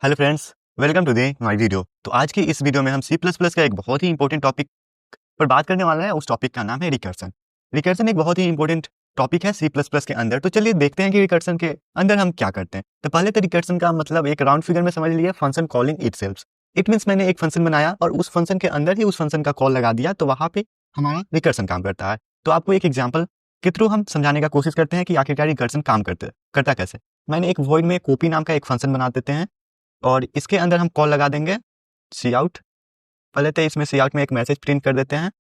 Hello friends, welcome to the my video. तो आज की इस वीडियो में हम सी प्लस प्लस का एक बहुत ही इंपॉर्टेंट टॉपिक पर बात करने वाले हैं। उस टॉपिक का नाम है रिकर्सन। रिकर्सन एक बहुत ही इंपॉर्टेंट टॉपिक है सी प्लस प्लस के अंदर। तो चलिए देखते हैं कि रिकर्सन के अंदर हम क्या करते हैं। तो पहले तो रिकर्सन का मतलब एक राउंड फिगर में समझ लिया, function calling itself. It means मैंने एक फंक्शन बनाया और उस फंक्शन के अंदर ही उस फंक्शन का कॉल लगा दिया, तो वहां पे हमारा रिकर्सन काम करता है। तो आपको एक एग्जाम्पल के थ्रू हम समझाने का कोशिश करते हैं कि आखिरकार रिकर्सन काम करता कैसे। मैंने एक वॉइड में कॉपी नाम का एक फंक्शन बना देते हैं और इसके अंदर हम कॉल लगा देंगे सी आउट। पहले तो इसमें सी आउट में एक मैसेज प्रिंट कर देते हैं।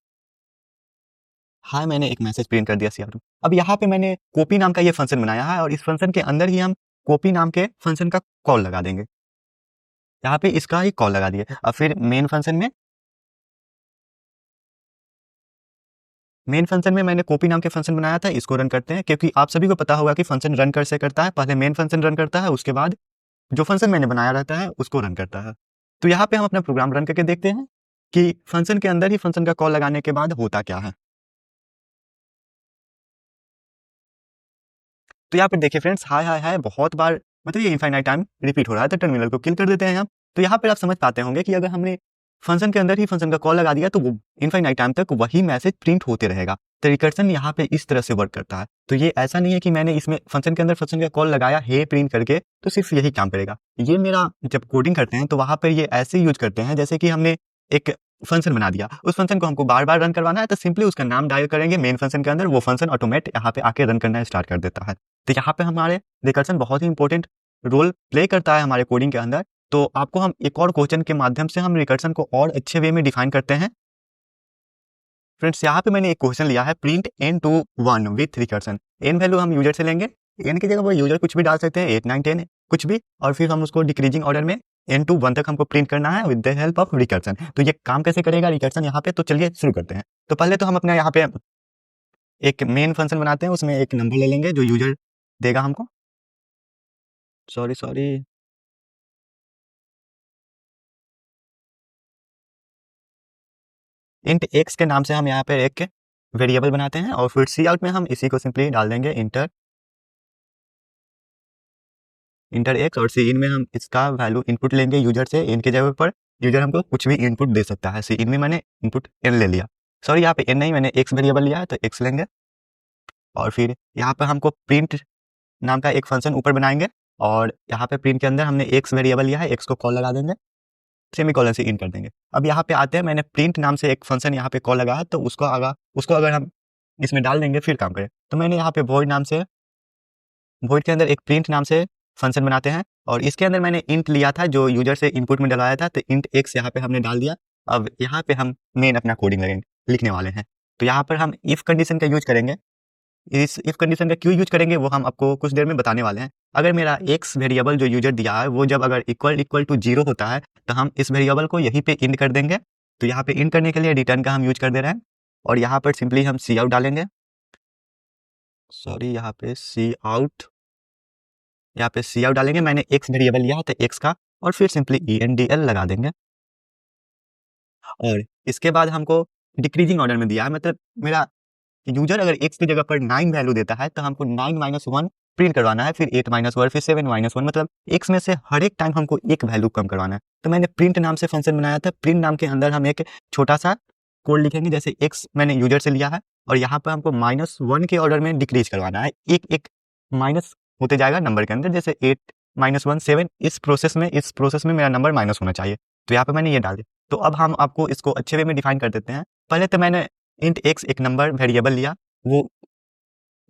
हाँ, मैंने एक मैसेज प्रिंट कर दिया सी आउट। अब यहाँ पे मैंने कॉपी नाम का ये फंक्शन बनाया है और इस फंक्शन के अंदर ही हम कॉपी नाम के फंक्शन का कॉल लगा देंगे। यहाँ पे इसका ही कॉल लगा दिए। अब फिर मेन फंक्शन में मैंने कॉपी नाम के फंक्शन बनाया था, इसको रन करते हैं, क्योंकि आप सभी को पता होगा कि फंक्शन रन कैसे करता है। पहले मेन फंक्शन रन करता है, उसके बाद जो फंक्शन मैंने बनाया रहता है उसको रन करता है। तो यहाँ पे हम अपना प्रोग्राम रन करके देखते हैं कि फंक्शन के अंदर ही फंक्शन का कॉल लगाने के बाद होता क्या है। तो यहाँ पर देखिए फ्रेंड्स, हाय हाय हाय बहुत बार मतलब ये इनफाइनाइट टाइम रिपीट हो रहा है, तो टर्मिनल को किल कर देते हैं हम। तो यहाँ पर आप समझ पाते होंगे कि अगर हमने फंक्शन के अंदर ही फंक्शन का कॉल लगा दिया तो वो इनफाइनाइट टाइम तक वही मैसेज प्रिंट होते रहेगा। तो रिकर्सन यहाँ पे इस तरह से वर्क करता है। तो ये ऐसा नहीं है कि मैंने इसमें फंक्शन के अंदर फंक्शन का कॉल लगाया है प्रिंट करके तो सिर्फ यही काम करेगा। ये मेरा जब कोडिंग करते हैं तो वहां पर ये ऐसे यूज करते हैं जैसे कि हमने एक फंक्शन बना दिया, उस फंक्शन को हमको बार बार रन करवाना है, तो सिंपली उसका नाम डायल करेंगे मेन फंक्शन के अंदर, वो फंक्शन ऑटोमेट यहाँ पे आके रन करना स्टार्ट कर देता है। तो यहाँ पे हमारे रिकर्सन बहुत ही इंपॉर्टेंट रोल प्ले करता है हमारे कोडिंग के अंदर। तो आपको हम एक और क्वेश्चन के माध्यम से हम रिकर्सन को और अच्छे वे में डिफाइन करते हैं। फ्रेंड्स, यहाँ पे मैंने एक क्वेश्चन लिया है, print n to 1 with recursion. n value हम यूजर से लेंगे, n की जगह वो यूजर कुछ भी डाल सकते हैं, 8 9 10 कुछ भी, और फिर हम उसको डिक्रीजिंग ऑर्डर में n to 1 तक हमको प्रिंट करना है with the help of recursion. तो ये काम कैसे करेगा रिकर्सन यहाँ पे, तो चलिए शुरू करते हैं। तो पहले तो हम अपना यहाँ पे एक मेन फंक्शन बनाते हैं, उसमें एक नंबर ले लेंगे जो यूजर देगा हमको। सॉरी इंट एक्स के नाम से हम यहाँ पे एक वेरिएबल बनाते हैं और फिर सी आउट में हम इसी को सिंपली डाल देंगे इंटर एक्स, और सी इन में हम इसका वैल्यू इनपुट लेंगे यूजर से। इन के जगह पर यूजर हमको कुछ भी इनपुट दे सकता है। सी इन में मैंने इनपुट एन ले लिया, सॉरी यहाँ पे एन नहीं, मैंने एक्स वेरिएबल लिया है तो एक्स लेंगे। और फिर यहाँ पर हमको प्रिंट नाम का एक फंक्शन ऊपर बनाएंगे और यहाँ पे प्रिंट के अंदर हमने एक्स वेरिएबल लिया है, एक्स को कॉल लगा देंगे, सेमीकोलन से इन कर देंगे। अब यहाँ पे आते हैं, मैंने प्रिंट नाम से एक फंक्शन यहाँ पे कॉल लगाया, तो उसको अगर हम इसमें डाल देंगे फिर काम करें। तो मैंने यहाँ पे वॉइड के अंदर एक प्रिंट नाम से फंक्शन बनाते हैं और इसके अंदर मैंने इंट लिया था जो यूजर से इनपुट में डलाया था, तो इंट एक्स यहाँ पे हमने डाल दिया। अब यहाँ पे हम मेन अपना कोडिंग लिखने वाले हैं। तो यहाँ पर हम इफ कंडीशन का यूज करेंगे। इस इफ कंडीशन का क्यों यूज करेंगे वो हम आपको कुछ देर में बताने वाले हैं। अगर मेरा एक्स वेरिएबल जो यूजर दिया है वो जब अगर इक्वल टू 0 होता है तो हम इस वेरिएबल को यहीं पे इंड कर देंगे। तो यहाँ पे इंड करने के लिए रिटर्न का हम यूज कर दे रहे हैं और यहाँ पर सिंपली हम सी आउट डालेंगे। सॉरी, यहाँ पे सी आउट डालेंगे। मैंने एक्स वेरिएबल लिया है तो एक्स का, और फिर सिंपली ENDL लगा देंगे। और इसके बाद हमको डिक्रीजिंग ऑर्डर में दिया है, मतलब मेरा यूजर अगर एक्स की जगह पर 9 वैल्यू देता है तो हमको 9 - 1 प्रिंट करवाना है, फिर 8 - 1, फिर 7 - 1, मतलब एक्स में से हर एक टाइम हमको एक वैल्यू कम करवाना है। तो मैंने प्रिंट नाम से फंक्शन बनाया था। प्रिंट नाम के अंदर हम एक छोटा सा कोड लिखेंगे, जैसे एक्स मैंने यूजर से लिया है और यहाँ पर हमको -1 के ऑर्डर में डिक्रीज करवाना है। एक एक माइनस होते जाएगा नंबर के अंदर, जैसे 8 - 1 7, इस प्रोसेस में मेरा नंबर माइनस होना चाहिए। तो यहाँ पे मैंने ये डाल दिया। तो अब हम आपको इसको अच्छे वे में डिफाइन कर देते हैं। पहले तो मैंने इंट एक्स एक नंबर वेरिएबल लिया, वो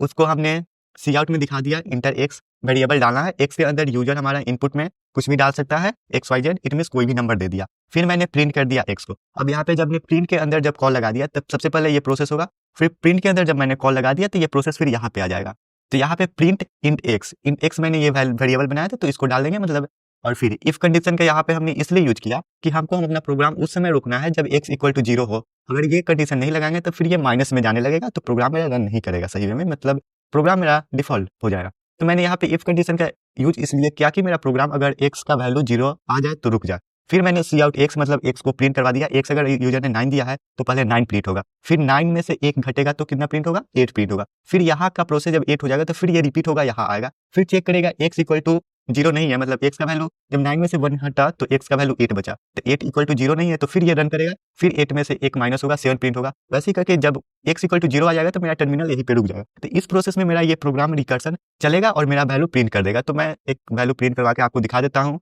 उसको हमने सी आउट में दिखा दिया। इंटर एक्स वेरिएबल डालना है, एक्स के अंदर यूजर हमारा इनपुट में कुछ भी डाल सकता है, XYZ, इट मींस कोई भी नंबर दे दिया। फिर मैंने प्रिंट कर दिया एक्स को। अब यहाँ पे जब मैं प्रिंट के अंदर जब कॉल लगा दिया तब सबसे पहले ये प्रोसेस होगा, फिर प्रिंट के अंदर जब मैंने कॉल लगा दिया तो ये प्रोसेस फिर यहाँ पे आ जाएगा। तो यहाँ पे प्रिंट इंट एक्स मैंने ये वेरिएबल बनाया था तो इसको डाल देंगे, मतलब। और फिर इफ कंडीशन का यहाँ पे हमने इसलिए यूज किया कि हमको हम अपना प्रोग्राम उस समय रोकना है जब x = 0 हो। अगर ये कंडीशन नहीं लगाएंगे तो फिर ये माइनस में जाने लगेगा, तो प्रोग्राम मेरा रन नहीं करेगा सही वे में, मतलब प्रोग्राम मेरा डिफॉल्ट हो जाएगा। तो मैंने यहाँ पे इफ कंडीशन का यूज इसलिए किया कि मेरा प्रोग्राम अगर x का वैल्यू 0 आ जाए तो रुक जाए। फिर मैंने सी आउट एक्स, मतलब x को प्रिंट करवा दिया। x अगर यूजर ने 9 दिया है तो पहले 9 प्रिंट होगा, फिर 9 में से 1 घटेगा तो कितना प्रिंट होगा, 8 प्रिंट होगा। फिर यहाँ का प्रोसेस जब 8 हो जाएगा तो फिर ये रिपीट होगा, यहाँ आएगा, फिर चेक करेगा x = जीरो नहीं है, मतलब एक्स का वैल्यू जब 9 में से 1 हटा तो एक्स का वैल्यू 8 बचा, तो 8 इक्वल टू जीरो नहीं है, तो फिर ये रन करेगा, फिर 8 में से 1 माइनस होगा, 7 प्रिंट होगा। वैसे ही करके जब एक्स इक्वल टू जीरो आ जाएगा तो मेरा टर्मिनल यहीं पे रुक जाएगा। तो इस प्रोसेस में मेरा ये प्रोग्राम रिकर्सन चलेगा और मेरा वैल्यू प्रिंट कर देगा। तो मैं एक वैल्यू प्रिंट करवा के आपको दिखा देता हूँ।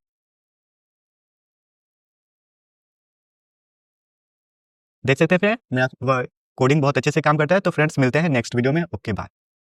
देख सकते हैं फ्रेंड, मेरा कोडिंग बहुत अच्छे से काम करता है। तो फ्रेंड्स मिलते हैं नेक्स्ट वीडियो में। Okay bye.